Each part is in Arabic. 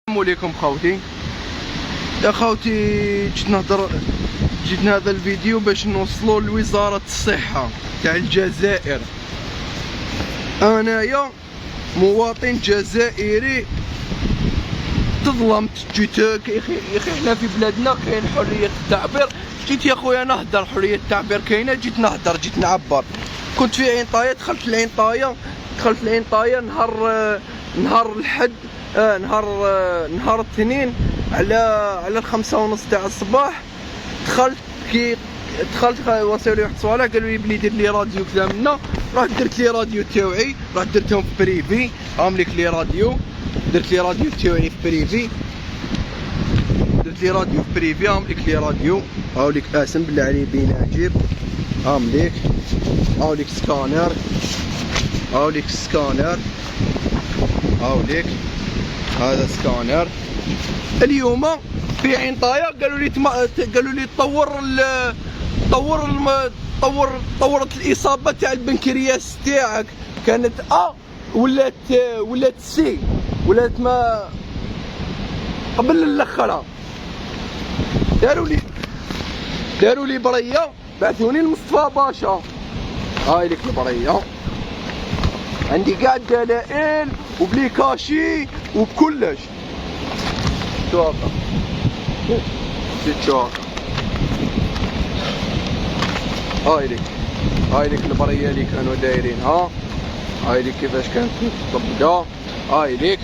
السلام عليكم خوتي. يا خوتي جيت هذا الفيديو باش نوصلوا لوزارة الصحة تاع الجزائر. انايا مواطن جزائري تظلمت. جيت يا اخي حنا في بلادنا كاين حرية التعبير. جيت يا خويا نهضر، حرية التعبير كاينه، جيت نهضر، جيت نعبر. كنت في عينطاية، دخلت العينطاية نهار الحد، نهار الاثنين على 5:30 تاع الصباح. دخلت وصلوا لي واحد الصوالح، قالوا لي بلي دير لي راديو كذا منا. رحت درت لي راديو تاوعي، رحت درتهم في بريفي. هاهم ليك لي راديو، درت لي راديو تاوعي في بريفي، درت لي راديو في بريفي. هاهم ليك لي راديو، هاو ليك اسم بالله علي بين عجيب. هاهم ليك، هاو ليك سكانر، هاو ليك سكانر، هاو ليك هذا سكانر. اليوم في عينطاية قالوا لي طورت الاصابه تاع البنكرياس تاعك، كانت ولات سي، ولات ما قبل الاخرى. داروا لي بريه، بعثوني لمصطفى باشا. هاي لك البريه، عندي كاع الدلائل وبلي كاشي وبكلش. شوف هاي لك البريه اللي كانوا دايرينها. هاي لك كيفاش كانت مطبقه. هاي لك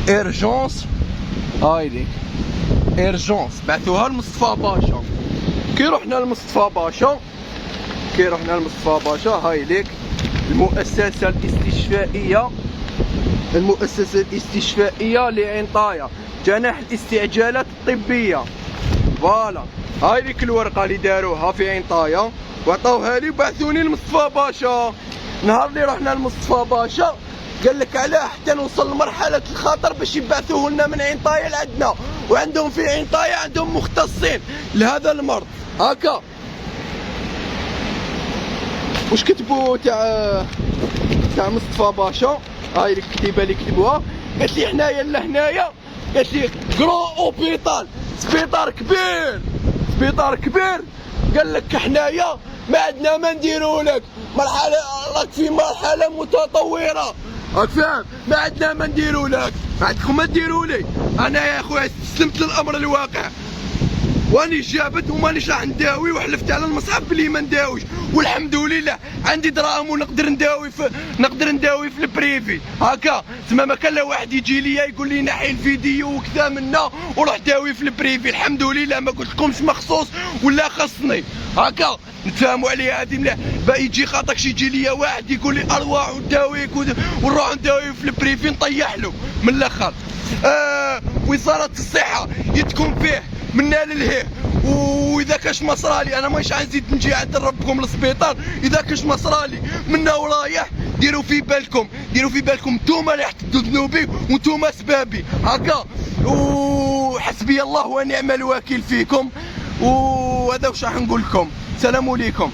ايرجونس، هاي لك ايرجونس بعثوها لمصطفى باشا. كي رحنا لمصطفى باشا، هاي لك المؤسسة الاستشفائية لعينطاية، جناح الاستعجالات الطبية. فوالا هاي لك الورقة اللي داروها في عينطاية وعطاوها لي وبعثوني لمصطفى باشا. نهار اللي رحنا لمصطفى باشا قال لك علاه حتى نوصل لمرحلة الخطر باش يبعثوه لنا من عينطاية لعندنا، وعندهم في عينطاية عندهم مختصين لهذا المرض. هكا واش كتبوا تاع مصطفى باشا؟ هاي الكتيبه اللي كتبوها. قالت لي حنايا لهنايا، قالت لي كرو اوبيطال، سبيطار كبير. قال لك حنايا ما عندنا ما نديروا لك، مرحله راك في مرحله متطوره، راك فاهم؟ ما عندنا ما نديروا لك، ما عندكم ما ديروا لي. انا يا خويا استسلمت للامر الواقع، واني جابت ومانيش راح نداوي، وحلفت على المصحف بلي ما نداويش. والحمد لله عندي دراهم ونقدر نداوي في البريفي. هكا تما ما كان لا واحد يجي ليا يقول لي نحي الفيديو وكذا منا وروح داوي في البريفي. الحمد لله ما قلت لكمش مخصوص ولا خصني. هكا نتفاهموا عليها هذه مليح. بقى يجي خاطرش يجي ليا واحد يقول لي ارواح وداويك ونروح نداوي في البريفي نطيح له من الاخر. وزارة الصحة يتكون فيه منا للهيه. واذا كاش مصرالي انا مانيش غنزيد نجي عند ربكم للسبيطار. اذا كاش مصرالي منا ورايح ديروا في بالكم نتوما اللي حتدوا ذنوبي ونتوما سبابي. هكا وحسبي الله ونعم الوكيل فيكم. وهذا واش راح نقول لكم. السلام عليكم.